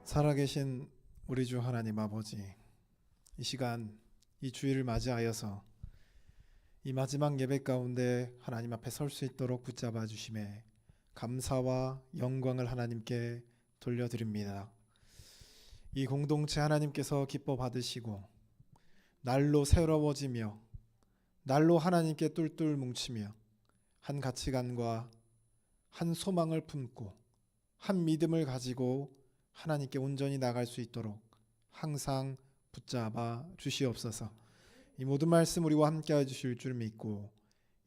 살아계신 우리 주 하나님 아버지, 이 시간 이 주일을 맞이하여서 이 마지막 예배 가운데 하나님 앞에 설 수 있도록 붙잡아 주심에 감사와 영광을 하나님께 돌려드립니다. 이 공동체 하나님께서 기뻐 받으시고 날로 새로워지며 날로 하나님께 똘똘 뭉치며 한 가치관과 한 소망을 품고 한 믿음을 가지고 하나님께 온전히 나갈 수 있도록 항상 붙잡아 주시옵소서. 이 모든 말씀 우리와 함께 해주실 줄 믿고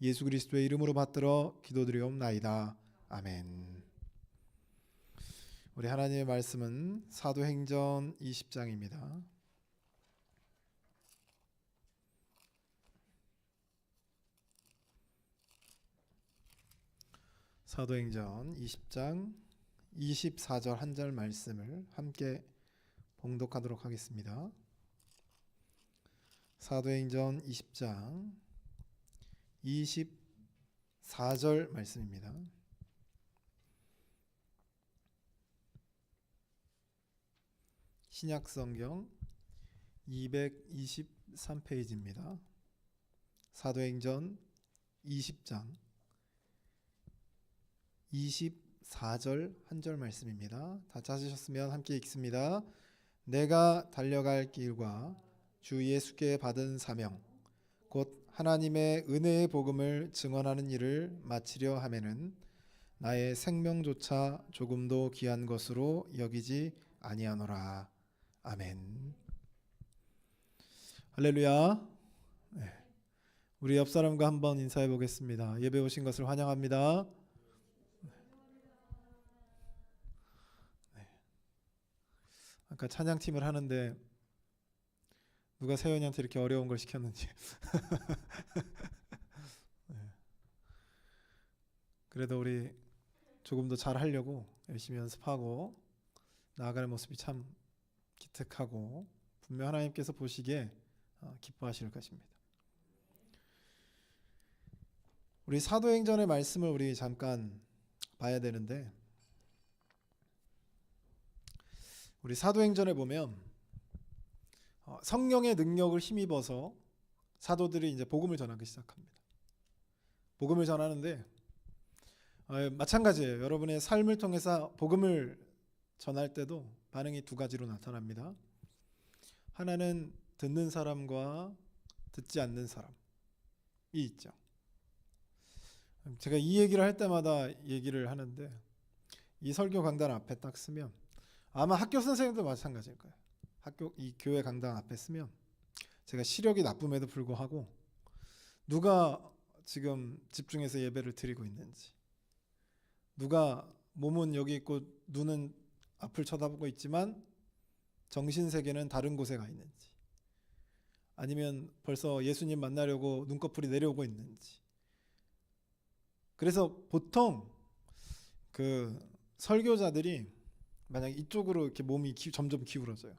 예수 그리스도의 이름으로 받들어 기도드리옵나이다. 아멘. 우리 하나님의 말씀은 사도행전 20장입니다. 사도행전 20장 24절 한 절 말씀을 함께 봉독하도록 하겠습니다. 사도행전 20장 24절 말씀입니다. 신약성경 223페이지입니다. 사도행전 20장 24절 한 절 말씀입니다. 다 찾으셨으면 함께 읽습니다. 내가 달려갈 길과 주 예수께 받은 사명 곧 하나님의 은혜의 복음을 증언하는 일을 마치려 하면은 나의 생명조차 조금도 귀한 것으로 여기지 아니하노라. 아멘. 할렐루야. 네. 우리 옆 사람과 한번 인사해 보겠습니다. 예배 오신 것을 환영합니다. 아까 찬양팀을 하는데 누가 세연이한테 이렇게 어려운 걸 시켰는지 네. 그래도 우리 조금 더 잘하려고 열심히 연습하고 나아가는 모습이 참 기특하고 분명 하나님께서 보시기에 기뻐하실 것입니다. 우리 사도행전의 말씀을 우리 잠깐 봐야 되는데, 우리 사도행전에 보면 성령의 능력을 힘입어서 사도들이 이제 복음을 전하기 시작합니다. 복음을 전하는데 마찬가지예요. 여러분의 삶을 통해서 복음을 전할 때도 반응이 두 가지로 나타납니다. 하나는 듣는 사람과 듣지 않는 사람이 있죠. 제가 이 얘기를 할 때마다 얘기를 하는데, 이 설교 강단 앞에 딱 쓰면 아마 학교 선생님도 마찬가지일 거예요. 이 교회 강당 앞에 쓰면 제가 시력이 나쁨에도 불구하고 누가 지금 집중해서 예배를 드리고 있는지, 누가 몸은 여기 있고 눈은 앞을 쳐다보고 있지만 정신세계는 다른 곳에 가 있는지, 아니면 벌써 예수님 만나려고 눈꺼풀이 내려오고 있는지. 그래서 보통 그 설교자들이 만약 이쪽으로 이렇게 몸이 점점 기울어져요.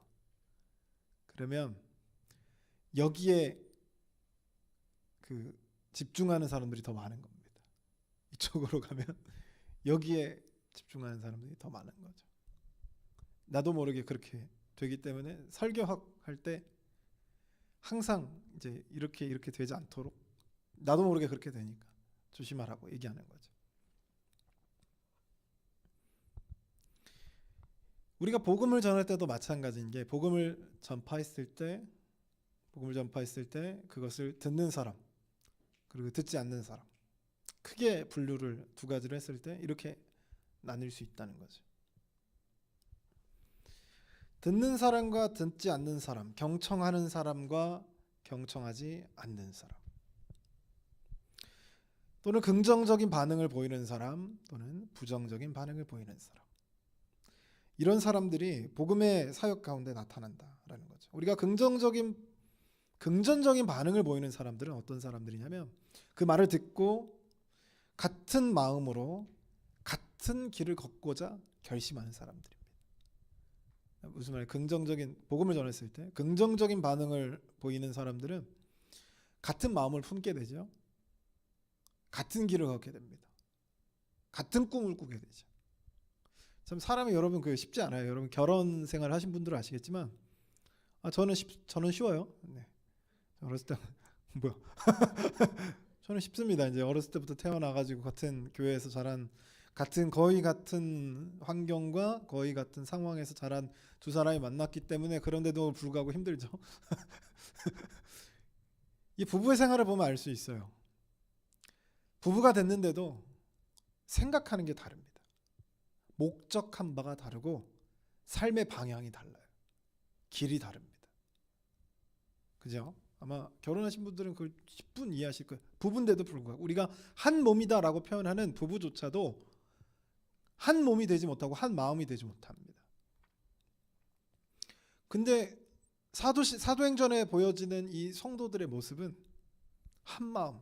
그러면 여기에 그 집중하는 사람들이 더 많은 겁니다. 이쪽으로 가면 여기에 집중하는 사람들이 더 많은 거죠. 나도 모르게 그렇게 되기 때문에 설교할 때 항상 이제 이렇게 되지 않도록 나도 모르게 그렇게 되니까 조심하라고 얘기하는 거죠. 우리가 복음을 전할 때도 마찬가지인 게, 복음을 전파했을 때 그것을 듣는 사람 그리고 듣지 않는 사람, 크게 분류를 두 가지로 했을 때 이렇게 나눌 수 있다는 거죠. 듣는 사람과 듣지 않는 사람, 경청하는 사람과 경청하지 않는 사람, 또는 긍정적인 반응을 보이는 사람 또는 부정적인 반응을 보이는 사람, 이런 사람들이 복음의 사역 가운데 나타난다라는 거죠. 우리가 긍정적인 반응을 보이는 사람들은 어떤 사람들이냐면, 그 말을 듣고 같은 마음으로 같은 길을 걷고자 결심하는 사람들입니다. 무슨 말이에요? 복음을 전했을 때 긍정적인 반응을 보이는 사람들은 같은 마음을 품게 되죠. 같은 길을 걷게 됩니다. 같은 꿈을 꾸게 되죠. 참 사람이 여러분 그 쉽지 않아요. 여러분 결혼 생활 하신 분들은 아시겠지만 저는 쉬워요. 네. 어렸을 때 뭐야? 저는 쉽습니다. 이제 어렸을 때부터 태어나가지고 같은 교회에서 자란 거의 같은 환경과 거의 같은 상황에서 자란 두 사람이 만났기 때문에 그런데도 불구하고 힘들죠. 이 부부의 생활을 보면 알 수 있어요. 부부가 됐는데도 생각하는 게 다릅니다. 목적한 바가 다르고 삶의 방향이 달라요. 길이 다릅니다. 그죠? 아마 결혼하신 분들은 그걸 10분 이해하실 거예요. 부부인데도 불구하고 우리가 한 몸이다라고 표현하는 부부조차도 한 몸이 되지 못하고 한 마음이 되지 못합니다. 근데 사도행전에 보여지는 이 성도들의 모습은 한 마음,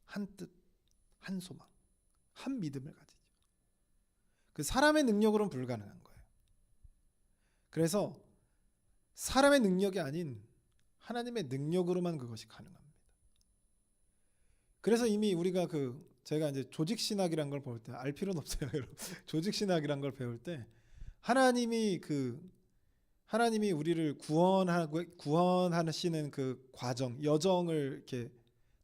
한 뜻, 한 소망, 한 믿음을 가지죠. 그 사람의 능력으로는 불가능한 거예요. 그래서 사람의 능력이 아닌 하나님의 능력으로만 그것이 가능합니다. 그래서 이미 우리가 제가 이제 조직 신학이란 걸 배울 때 알 필요는 없어요, 여러분. 조직 신학이란 걸 배울 때 하나님이 우리를 구원하시는 그 과정, 여정을 이렇게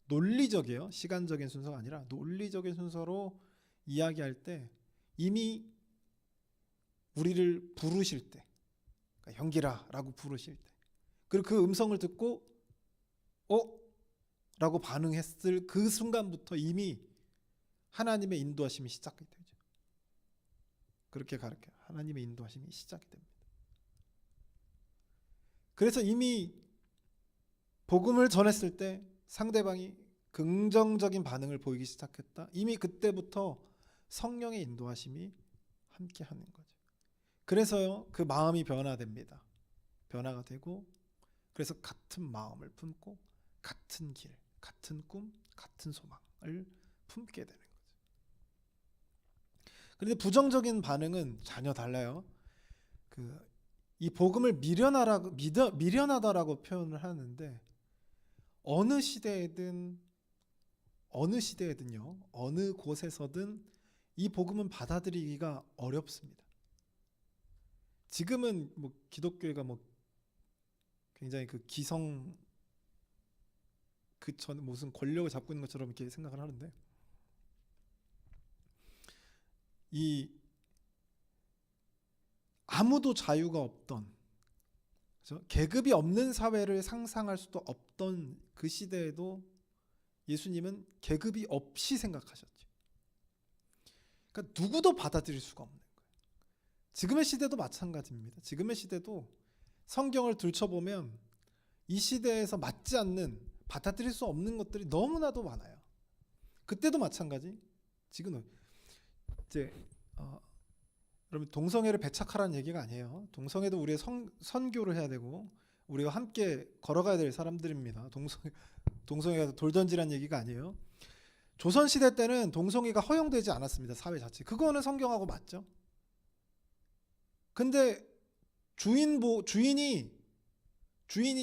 논리적이에요. 시간적인 순서가 아니라 논리적인 순서로 이야기할 때 이미 우리를 부르실 때, 그러니까 형기라라고 부르실 때, 그리고 그 음성을 듣고 라고 반응했을 그 순간부터 이미 하나님의 인도하심이 시작이 되죠. 그렇게 가르쳐요. 하나님의 인도하심이 시작이 됩니다. 그래서 이미 복음을 전했을 때 상대방이 긍정적인 반응을 보이기 시작했다. 이미 그때부터 성령의 인도하심이 함께 하는 거죠. 그래서요, 그 마음이 변화됩니다. 변화가 되고, 그래서 같은 마음을 품고 같은 길, 같은 꿈, 같은 소망을 품게 되는 거죠. 그런데 부정적인 반응은 전혀 달라요. 이 복음을 미련하다라고 표현을 하는데 어느 시대에든요, 어느 곳에서든 이 복음은 받아들이기가 어렵습니다. 지금은 뭐 기독교회가 뭐 굉장히 기성 전 무슨 권력을 잡고 있는 것처럼 이렇게 생각을 하는데 이 아무도 자유가 없던, 그렇죠? 계급이 없는 사회를 상상할 수도 없던 그 시대에도 예수님은 계급이 없이 생각하셨죠. 그러니까 누구도 받아들일 수가 없는 거예요. 지금의 시대도 마찬가지입니다. 지금의 시대도 성경을 들춰보면 이 시대에서 맞지 않는, 받아들일 수 없는 것들이 너무나도 많아요. 그때도 마찬가지. 지금은 이제 여러분 동성애를 배척하라는 얘기가 아니에요. 동성애도 우리의 선교를 해야 되고 우리가 함께 걸어가야 될 사람들입니다. 동성애가 돌 던지라는 얘기가 아니에요. 조선시대 때는 동성애가 허용되지 않았습니다. 사회 자체. 그거는 성경하고 맞죠. 근데 주인이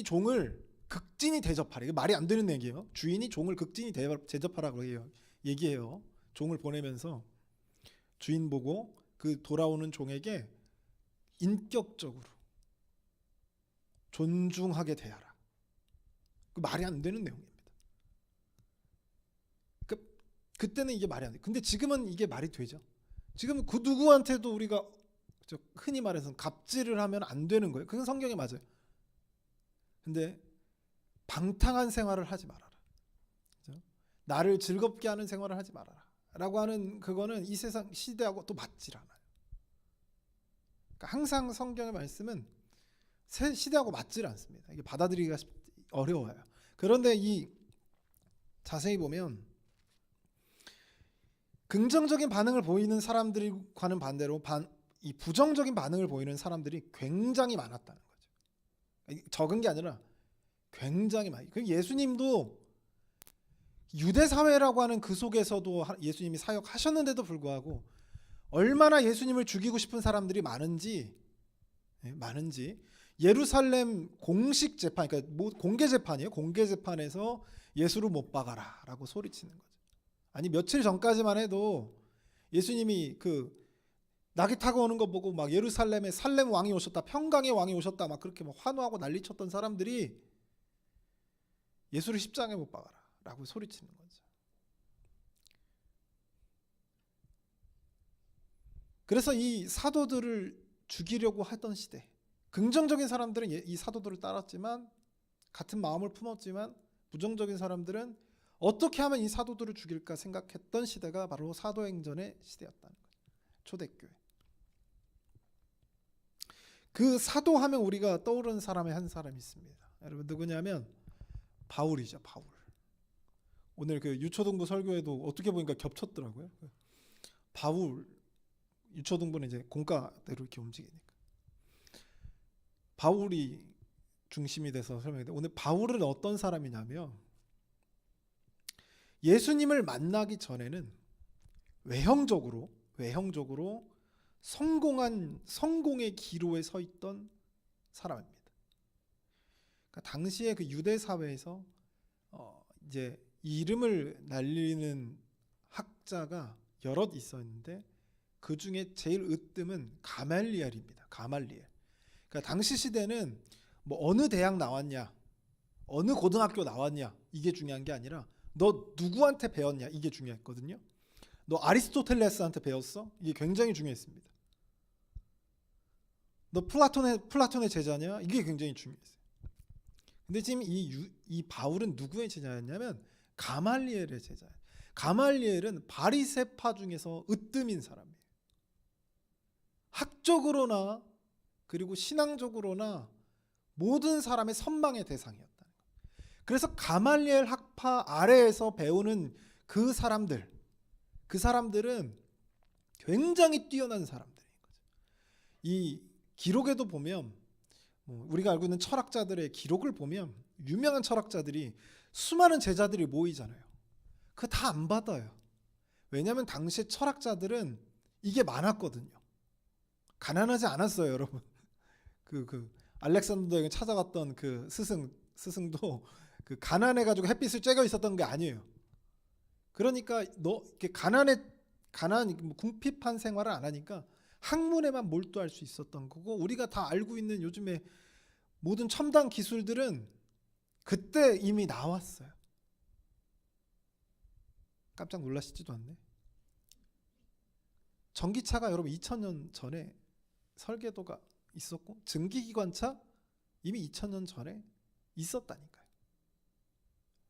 종을 극진히 대접하라. 이게 말이 안 되는 얘기예요. 주인이 종을 극진히 대접하라고 얘기해요. 종을 보내면서 주인 보고 그 돌아오는 종에게 인격적으로 존중하게 대하라. 그 말이 안 되는 내용입니다. 그때는 이게 말이 안 돼. 근데 지금은 이게 말이 되죠. 지금 그 누구한테도 우리가 흔히 말해서 갑질을 하면 안 되는 거예요. 그건 성경에 맞아요. 근데 방탕한 생활을 하지 말아라. 그렇죠? 나를 즐겁게 하는 생활을 하지 말아라. 라고 하는 그거는 이 세상 시대하고 또 맞질 않아요. 그러니까 항상 성경의 말씀은 시대하고 맞질 않습니다. 이게 받아들이기가 어려워요. 그런데 자세히 보면 긍정적인 반응을 보이는 사람들과는 반대로 이 부정적인 반응을 보이는 사람들이 굉장히 많았다는 거죠. 적은 게 아니라 굉장히 많이. 예수님도 유대 사회라고 하는 그 속에서도 예수님이 사역하셨는데도 불구하고 얼마나 예수님을 죽이고 싶은 사람들이 많은지 예루살렘 공식 재판, 그러니까 공개 재판이에요. 공개 재판에서 예수를 못 박아라라고 소리치는 거죠. 아니 며칠 전까지만 해도 예수님이 나귀 타고 오는 거 보고 막 예루살렘에 살렘 왕이 오셨다, 평강의 왕이 오셨다, 막 그렇게 막 환호하고 난리쳤던 사람들이 예수를 십자가에 못 박아라라고 소리치는 거죠. 그래서 이 사도들을 죽이려고 하던 시대, 긍정적인 사람들은 이 사도들을 따랐지만, 같은 마음을 품었지만, 부정적인 사람들은 어떻게 하면 이 사도들을 죽일까 생각했던 시대가 바로 사도행전의 시대였다는 거예요. 초대교회. 그 사도하면 우리가 떠오르는 사람의 한 사람이 있습니다. 여러분 누구냐면 바울이죠. 바울. 오늘 그 유초등부 설교에도 어떻게 보니까 겹쳤더라고요. 바울, 유초등부는 이제 공과대로 이렇게 움직이니까 바울이 중심이 돼서 설명했는데, 오늘 바울은 어떤 사람이냐면 예수님을 만나기 전에는 외형적으로 성공의 기로에 서 있던 사람입니다. 그러니까 당시에 그 유대 사회에서 이제 이름을 날리는 학자가 여럿 있었는데 그 중에 제일 으뜸은 가말리엘입니다. 가말리엘. 그러니까 당시 시대는 뭐 어느 대학 나왔냐, 어느 고등학교 나왔냐 이게 중요한 게 아니라 너 누구한테 배웠냐 이게 중요했거든요. 너 아리스토텔레스한테 배웠어? 이게 굉장히 중요했습니다. 너 플라톤의 제자냐? 이게 굉장히 중요했어요. 근데 지금 이 바울은 누구의 제자였냐면 가말리엘의 제자예요. 가말리엘은 바리새파 중에서 으뜸인 사람이에요. 학적으로나 그리고 신앙적으로나 모든 사람의 선망의 대상이었다는 거예요. 그래서 가말리엘 학파 아래에서 배우는 그 사람들은 굉장히 뛰어난 사람들인 거죠. 이 기록에도 보면 우리가 알고 있는 철학자들의 기록을 보면 유명한 철학자들이 수많은 제자들이 모이잖아요. 그거 다 안 받아요. 왜냐하면 당시 철학자들은 이게 많았거든요. 가난하지 않았어요, 여러분. 그 알렉산더에게 찾아갔던 그 스승도 그 가난해가지고 햇빛을 쬐겨 있었던 게 아니에요. 그러니까 너 이렇게 궁핍한 생활을 안 하니까 학문에만 몰두할 수 있었던 거고, 우리가 다 알고 있는 요즘에 모든 첨단 기술들은 그때 이미 나왔어요. 깜짝 놀라시지도 않네. 전기차가 여러분 2000년 전에 설계도가 있었고, 증기기관차 이미 2000년 전에 있었다니까요.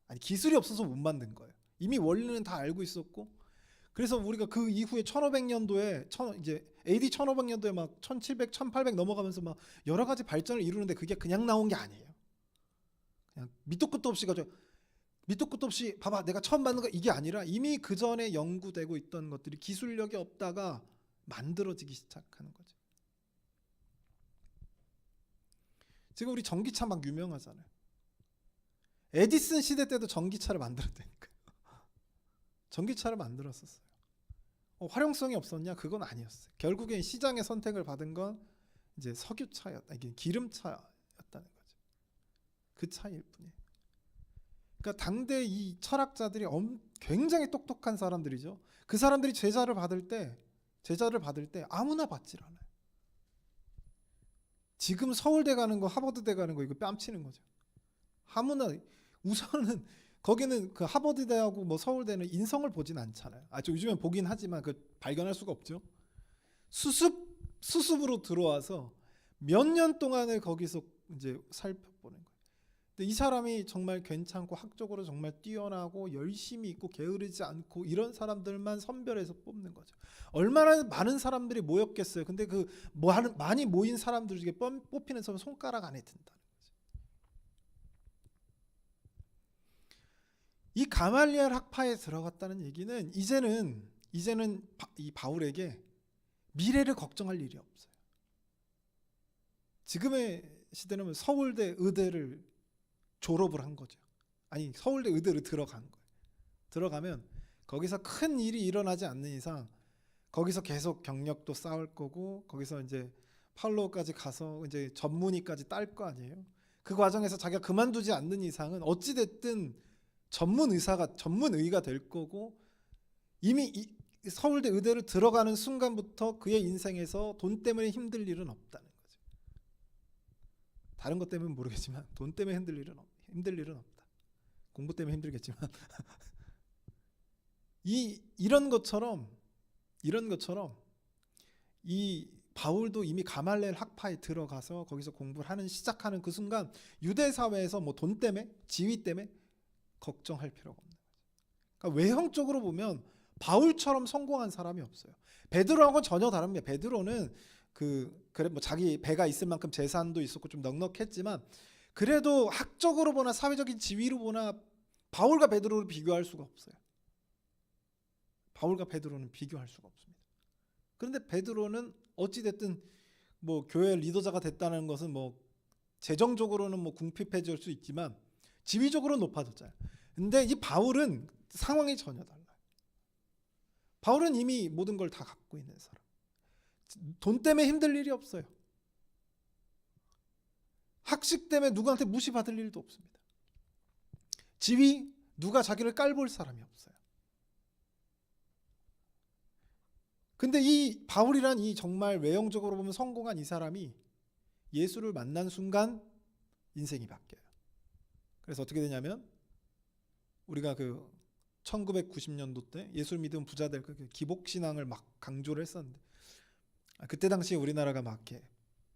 아니 기술이 없어서 못 만든 거예요. 이미 원리는 다 알고 있었고, 그래서 우리가 그 이후에 1500년도에 이제 AD 1500년도에 막 1700, 1800 넘어가면서 막 여러 가지 발전을 이루는데 그게 그냥 나온 게 아니에요. 그냥 밑도 끝도 없이 봐봐 내가 처음 만든 거 이게 아니라 이미 그 전에 연구되고 있던 것들이 기술력이 없다가 만들어지기 시작하는 거죠. 지금 우리 전기차 막 유명하잖아요. 에디슨 시대 때도 전기차를 만들었다니까요. 전기차를 만들었었어요. 활용성이 없었냐? 그건 아니었어요. 결국엔 시장의 선택을 받은 건 이제 이게 기름차였다는 거죠. 그 차이일 뿐이에요. 그러니까 당대 이 철학자들이 굉장히 똑똑한 사람들이죠. 그 사람들이 제자를 받을 때 아무나 받질 않아요. 지금 서울대 가는 거, 하버드대 가는 거 이거 뺨치는 거죠. 아무나 우선은 거기는 그 하버드대하고 뭐 서울대는 인성을 보진 않잖아요. 요즘엔 보긴 하지만 그 발견할 수가 없죠. 수습으로 들어와서 몇 년 동안을 거기서 이제 살펴보는 거예요. 근데 이 사람이 정말 괜찮고 학적으로 정말 뛰어나고 열심히 있고 게으르지 않고 이런 사람들만 선별해서 뽑는 거죠. 얼마나 많은 사람들이 모였겠어요. 근데 그 많이 모인 사람들 중에 뽑히는 사람은 손가락 안에 든다. 이 가말리엘 학파에 들어갔다는 얘기는 이제는 이 바울에게 미래를 걱정할 일이 없어요. 지금의 시대는 서울대 의대를 졸업을 한 거죠. 아니 서울대 의대를 들어간 거예요. 들어가면 거기서 큰 일이 일어나지 않는 이상 거기서 계속 경력도 쌓을 거고, 거기서 이제 팔로우까지 가서 이제 전문의까지 딸 거 아니에요. 그 과정에서 자기가 그만두지 않는 이상은 어찌 됐든 전문의가 될 거고, 이미 서울대 의대를 들어가는 순간부터 그의 인생에서 돈 때문에 힘들 일은 없다는 거죠. 다른 것 때문에 모르겠지만 돈 때문에 힘들 일은 없다. 공부 때문에 힘들겠지만 이런 것처럼 이 바울도 이미 가말리엘 학파에 들어가서 거기서 공부를 시작하는 그 순간 유대 사회에서 뭐 돈 때문에 지위 때문에 걱정할 필요가 없는 거죠. 그러니까 외형적으로 보면 바울처럼 성공한 사람이 없어요. 베드로하고는 전혀 다릅니다. 베드로는 그래 뭐 자기 배가 있을 만큼 재산도 있었고 좀 넉넉했지만 그래도 학적으로 보나 사회적인 지위로 보나 바울과 베드로를 비교할 수가 없어요. 바울과 베드로는 비교할 수가 없습니다. 그런데 베드로는 어찌 됐든 뭐 교회 리더자가 됐다는 것은 뭐 재정적으로는 뭐 궁핍해질 수 있지만 지위적으로는 높아졌잖아요. 근데 이 바울은 상황이 전혀 달라요. 바울은 이미 모든 걸 다 갖고 있는 사람. 돈 때문에 힘들 일이 없어요. 학식 때문에 누구한테 무시받을 일도 없습니다. 지위, 누가 자기를 깔볼 사람이 없어요. 근데 이 바울이란 이 정말 외형적으로 보면 성공한 이 사람이 예수를 만난 순간 인생이 바뀌어요. 그래서 어떻게 되냐면 우리가 1990년도 때 예수를 믿으면 부자 될 그 기복신앙을 막 강조를 했었는데 그때 당시에 우리나라가 막 이렇게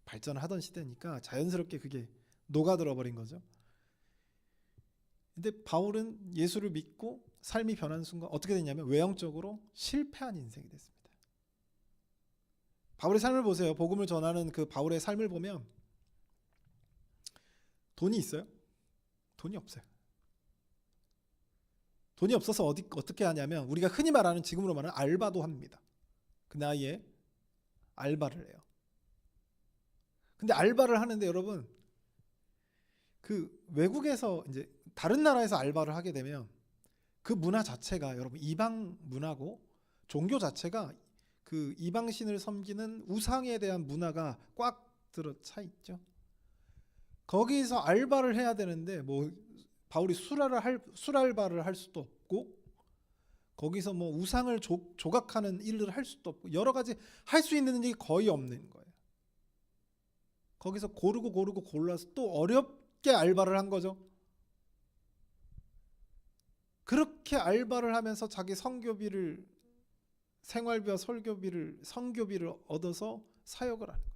발전하던 시대니까 자연스럽게 그게 녹아들어 버린 거죠. 근데 바울은 예수를 믿고 삶이 변한 순간 어떻게 됐냐면 외형적으로 실패한 인생이 됐습니다. 바울의 삶을 보세요. 복음을 전하는 그 바울의 삶을 보면 돈이 있어요? 돈이 없어요. 돈이 없어서 어떻게 하냐면 우리가 흔히 말하는 지금으로 말하는 알바도 합니다. 그 나이에 알바를 해요. 근데 알바를 하는데 여러분 외국에서 이제 다른 나라에서 알바를 하게 되면 그 문화 자체가 여러분 이방 문화고 종교 자체가 그 이방신을 섬기는 우상에 대한 문화가 꽉 들어차 있죠. 거기서 알바를 해야 되는데 뭐 바울이 술알바를 할 수도 없고 거기서 뭐 우상을 조각하는 일을 할 수도 없고 여러 가지 할 수 있는 일이 거의 없는 거예요. 거기서 고르고 골라서 또 어렵게 알바를 한 거죠. 그렇게 알바를 하면서 자기 생활비와 선교비를 얻어서 사역을 하는 거예요.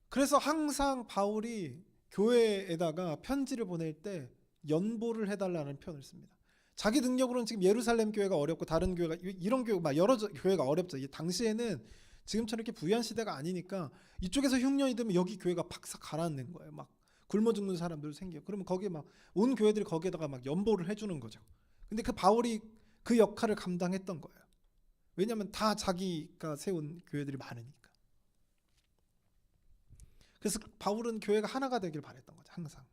그래서 항상 바울이 교회에다가 편지를 보낼 때 연보를 해달라는 표현을 씁니다. 자기 능력으로는 지금 예루살렘 교회가 어렵고 다른 교회가 이런 교회 막 여러 교회가 어렵죠. 당시에는 지금처럼 이렇게 부유한 시대가 아니니까 이쪽에서 흉년이 되면 여기 교회가 박삭 가라앉는 거예요. 막 굶어 죽는 사람들 생겨. 그러면 거기에 막 온 교회들이 거기에다가 막 연보를 해주는 거죠. 근데 그 바울이 그 역할을 감당했던 거예요. 왜냐하면 다 자기가 세운 교회들이 많으니까. 그래서 바울은 교회가 하나가 되길 바랬던 거죠. 항상.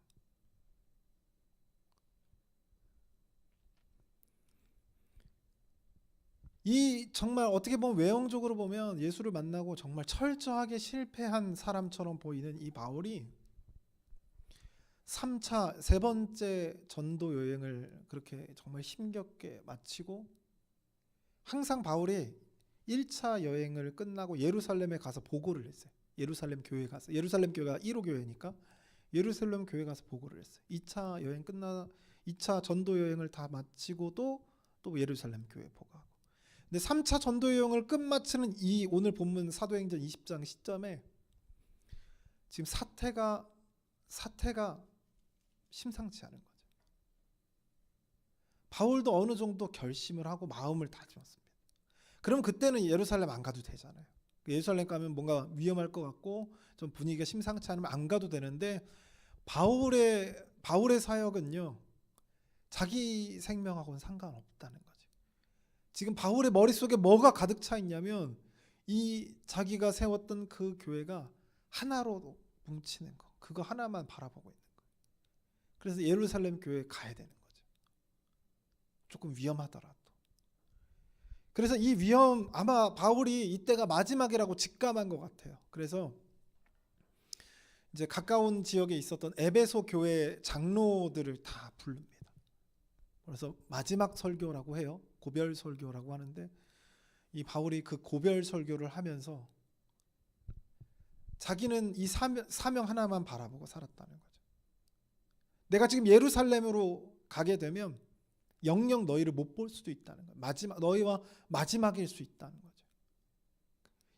이 정말 어떻게 보면 외형적으로 보면 예수를 만나고 정말 철저하게 실패한 사람처럼 보이는 이 바울이 3차 세 번째 전도 여행을 그렇게 정말 힘겹게 마치고 항상 바울이 1차 여행을 끝나고 예루살렘에 가서 보고를 했어요. 예루살렘 교회에 가서 예루살렘 교회가 1호 교회니까 예루살렘 교회 가서 보고를 했어요. 2차 전도 여행을 다 마치고도 또 예루살렘 교회 보고하고. 근데 3차 전도 여행을 끝마치는 이 오늘 본문 사도행전 20장 시점에 지금 사태가 심상치 않은 거죠. 바울도 어느 정도 결심을 하고 마음을 다짐했습니다. 그럼 그때는 예루살렘 안 가도 되잖아요. 예루살렘 가면 뭔가 위험할 것 같고 좀 분위기가 심상치 않으면 안 가도 되는데 바울의 사역은요 자기 생명하고는 상관없다는 거죠. 지금 바울의 머릿속에 뭐가 가득 차 있냐면 이 자기가 세웠던 그 교회가 하나로 뭉치는 거, 그거 하나만 바라보고 있는 거예요. 그래서 예루살렘 교회에 가야 되는 거죠. 조금 위험하더라도. 그래서 이 위험, 아마 바울이 이때가 마지막이라고 직감한 것 같아요. 그래서 이제 가까운 지역에 있었던 에베소 교회 장로들을 다 부릅니다. 그래서 마지막 설교라고 해요. 고별 설교라고 하는데 이 바울이 그 고별 설교를 하면서 자기는 이 사명 하나만 바라보고 살았다는 거죠. 내가 지금 예루살렘으로 가게 되면 영영 너희를 못 볼 수도 있다는 거예요. 너희와 마지막일 수 있다는 거죠.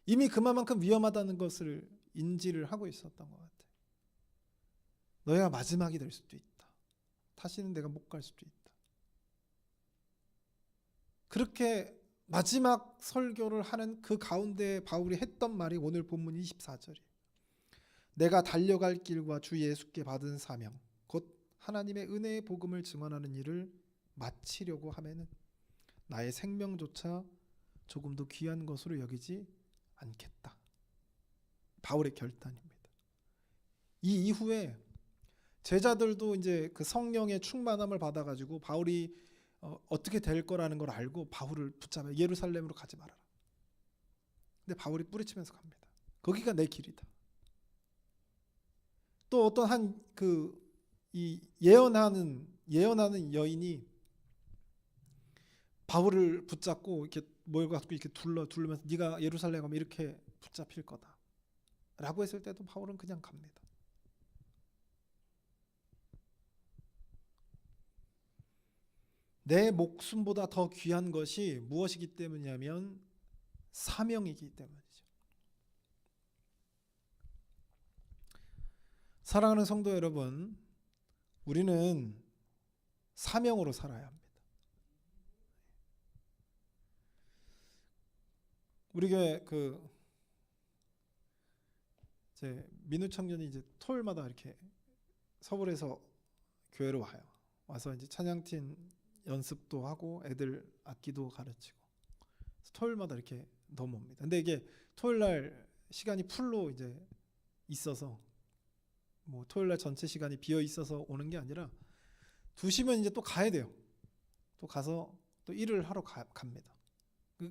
이미 그만큼 위험하다는 것을 인지를 하고 있었던 것 같아요. 너희가 마지막이 될 수도 있다. 다시는 내가 못 갈 수도 있다. 그렇게 마지막 설교를 하는 그 가운데 바울이 했던 말이 오늘 본문 24절이에요. 내가 달려갈 길과 주 예수께 받은 사명 곧 하나님의 은혜의 복음을 증언하는 일을 마치려고 하면은 나의 생명조차 조금도 귀한 것으로 여기지 않겠다. 바울의 결단입니다. 이 이후에 제자들도 이제 그 성령의 충만함을 받아가지고 바울이 어떻게 될 거라는 걸 알고 바울을 붙잡아 예루살렘으로 가지 말아라. 근데 바울이 뿌리치면서 갑니다. 거기가 내 길이다. 또 어떤 한 이 예언하는 여인이 바울을 붙잡고 이렇게 모여가지고 이렇게 둘러면서 네가 예루살렘 가면 이렇게 붙잡힐 거다라고 했을 때도 바울은 그냥 갑니다. 내 목숨보다 더 귀한 것이 무엇이기 때문이냐면 사명이기 때문이죠. 사랑하는 성도 여러분, 우리는 사명으로 살아야 합니다. 우리 교회 이제 민우 청년이 이제 토요일마다 이렇게 서울에서 교회로 와서 이제 찬양팀 연습도 하고 애들 악기도 가르치고 토요일마다 이렇게 넘어옵니다. 근데 이게 토요일 날 시간이 풀로 이제 있어서 뭐 토요일 날 전체 시간이 비어 있어서 오는 게 아니라 2시면 이제 또 가야 돼요. 또 가서 또 일을 하러 갑니다.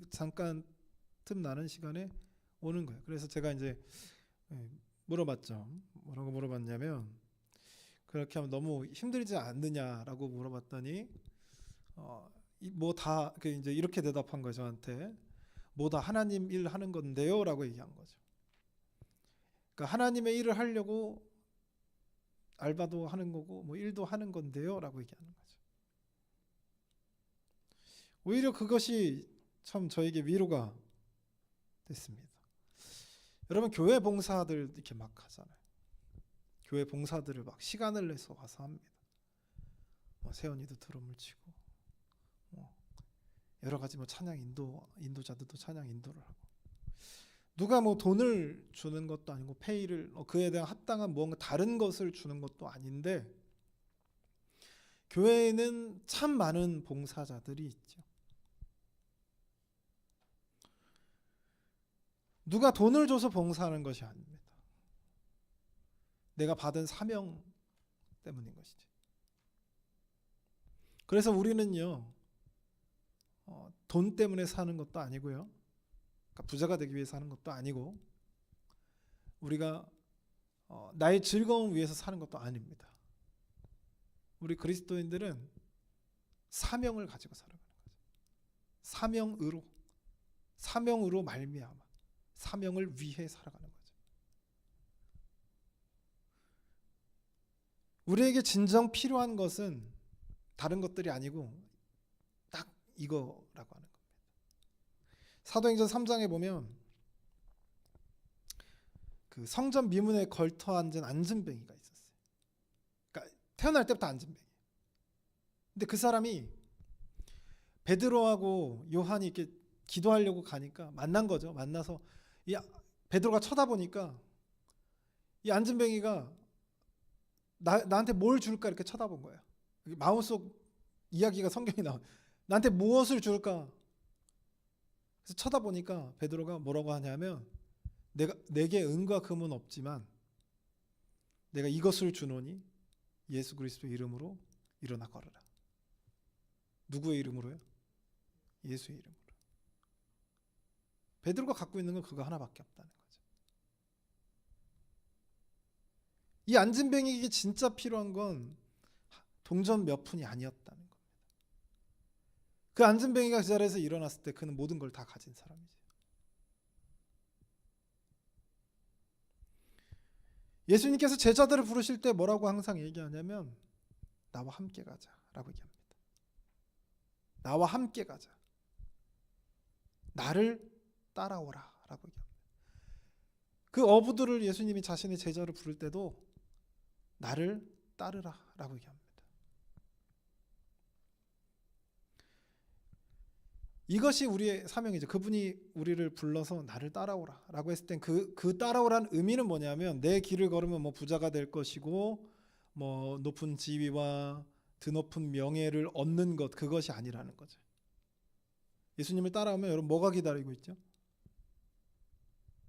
잠깐 틈 나는 시간에 오는 거예요. 그래서 제가 이제 물어봤죠. 뭐라고 물어봤냐면 그렇게 하면 너무 힘들지 않느냐라고 물어봤더니 뭐 다 이제 이렇게 대답한 거예요. 저한테 뭐 다 하나님 일 하는 건데요라고 얘기한 거죠. 그러니까 하나님의 일을 하려고 알바도 하는 거고 뭐 일도 하는 건데요라고 얘기하는 거죠. 오히려 그것이 참 저에게 위로가 됐습니다. 여러분 교회 봉사들 이렇게 막 하잖아요. 교회 봉사들을 막 시간을 내서 와서 합니다. 세연이도 드럼을 치고 여러 가지 뭐 찬양 인도자들도 찬양 인도를 하고 누가 뭐 돈을 주는 것도 아니고 페이를 그에 대한 합당한 무언가 다른 것을 주는 것도 아닌데 교회에는 참 많은 봉사자들이 있죠. 누가 돈을 줘서 봉사하는 것이 아닙니다. 내가 받은 사명 때문인 것이지. 그래서 우리는요 돈 때문에 사는 것도 아니고요, 그러니까 부자가 되기 위해서 사는 것도 아니고 우리가 나의 즐거움 위해서 사는 것도 아닙니다. 우리 그리스도인들은 사명을 가지고 살아가는 거죠. 사명으로 말미암아 사명을 위해 살아가는 거죠. 우리에게 진정 필요한 것은 다른 것들이 아니고 딱 이거라고 하는 겁니다. 사도행전 3장에 보면 그 성전 미문에 걸터 앉은 안진뱅이가 있었어요. 그러니까 태어날 때부터 안진뱅이. 근데 그 사람이 베드로하고 요한이 이렇게 기도하려고 가니까 만난 거죠. 만나서 이 베드로가 쳐다보니까 이 안진뱅이가 나한테 뭘 줄까 이렇게 쳐다본 거예요. 마음속 이야기가 성경에 나와. 나한테 무엇을 줄까? 그래서 쳐다보니까 베드로가 뭐라고 하냐면 내게 은과 금은 없지만 내가 이것을 주노니 예수 그리스도의 이름으로 일어나 걸어라. 누구의 이름으로요? 예수의 이름으로. 베드로가 갖고 있는 건 그거 하나밖에 없다는 거죠. 이 안진뱅이에게 진짜 필요한 건 동전 몇 푼이 아니었다는 겁니다. 그 안진뱅이가 그 자리에서 일어났을 때 그는 모든 걸 다 가진 사람이죠. 예수님께서 제자들을 부르실 때 뭐라고 항상 얘기하냐면 나와 함께 가자라고 얘기합니다. 나와 함께 가자. 나를 따라오라라고 얘기합니다. 그 어부들을 예수님이 자신의 제자를 부를 때도 나를 따르라라고 얘기합니다. 이것이 우리의 사명이죠. 그분이 우리를 불러서 나를 따라오라라고 했을 땐 그 따라오라는 의미는 뭐냐면 내 길을 걸으면 뭐 부자가 될 것이고 뭐 높은 지위와 드높은 명예를 얻는 것, 그것이 아니라는 거죠. 예수님을 따라오면 여러분 뭐가 기다리고 있죠?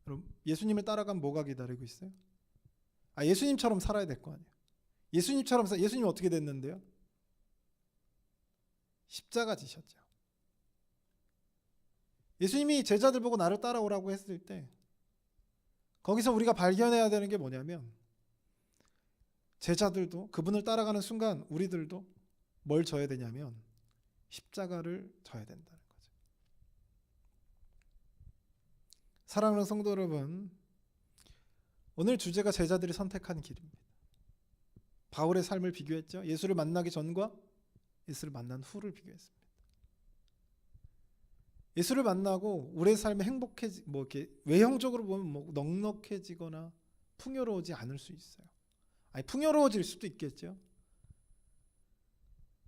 여러분 예수님을 따라가면 뭐가 기다리고 있어요? 예수님처럼 살아야 될 거 아니에요. 예수님 어떻게 됐는데요? 십자가 지셨죠. 예수님이 제자들 보고 나를 따라오라고 했을 때 거기서 우리가 발견해야 되는 게 뭐냐면 제자들도 그분을 따라가는 순간 우리들도 뭘 져야 되냐면 십자가를 져야 된다는 거죠. 사랑하는 성도 여러분, 오늘 주제가 제자들이 선택한 길입니다. 바울의 삶을 비교했죠. 예수를 만나기 전과 예수를 만난 후를 비교했습니다. 예수를 만나고 우리의 삶이 이렇게 외형적으로 보면 넉넉해지거나 풍요로워지지 않을 수 있어요. 풍요로워질 수도 있겠죠.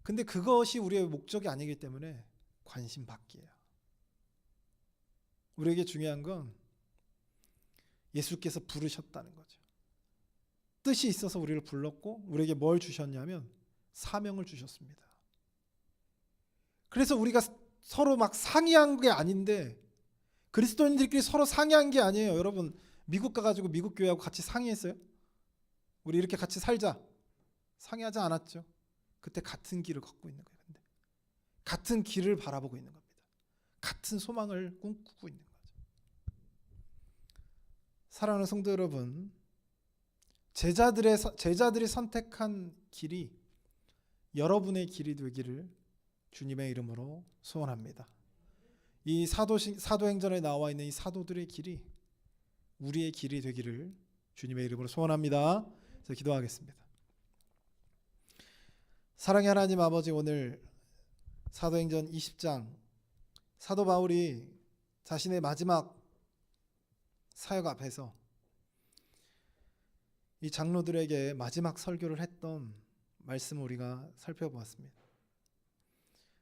근데 그것이 우리의 목적이 아니기 때문에 관심 받기예요. 우리에게 중요한 건 예수께서 부르셨다는 거죠. 뜻이 있어서 우리를 불렀고 우리에게 뭘 주셨냐면 사명을 주셨습니다. 그래서 우리가 서로 막 상의한 게 아닌데 그리스도인들끼리 서로 상의한 게 아니에요. 여러분 미국 가가지고 미국 교회하고 같이 상의했어요? 우리 이렇게 같이 살자 상의하지 않았죠. 그때 같은 길을 걷고 있는 거예요. 근데 같은 길을 바라보고 있는 겁니다. 같은 소망을 꿈꾸고 있는 거죠. 사랑하는 성도 여러분, 제자들이 선택한 길이 여러분의 길이 되기를 주님의 이름으로 소원합니다. 이 사도행전에 나와 있는 이 사도들의 길이 우리의 길이 되기를 주님의 이름으로 소원합니다. 그래서 기도하겠습니다. 사랑의 하나님 아버지, 오늘 사도행전 20장 사도 바울이 자신의 마지막 사역 앞에서 이 장로들에게 마지막 설교를 했던 말씀을 우리가 살펴보았습니다.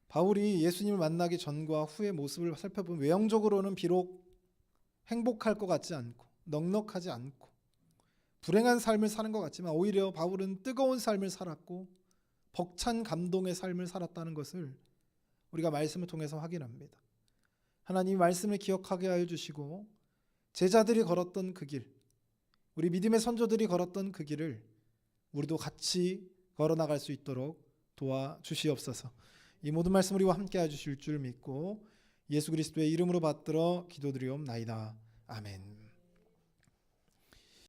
바울이 예수님을 만나기 전과 후의 모습을 살펴보면 외형적으로는 비록 행복할 것 같지 않고 넉넉하지 않고 불행한 삶을 사는 것 같지만 오히려 바울은 뜨거운 삶을 살았고 벅찬 감동의 삶을 살았다는 것을 우리가 말씀을 통해서 확인합니다. 하나님 말씀을 기억하게 하여 주시고 제자들이 걸었던 그 길, 우리 믿음의 선조들이 걸었던 그 길을 우리도 같이 걸어나갈 수 있도록 도와주시옵소서. 이 모든 말씀 우리와 함께 해주실 줄 믿고 예수 그리스도의 이름으로 받들어 기도드리옵나이다. 아멘.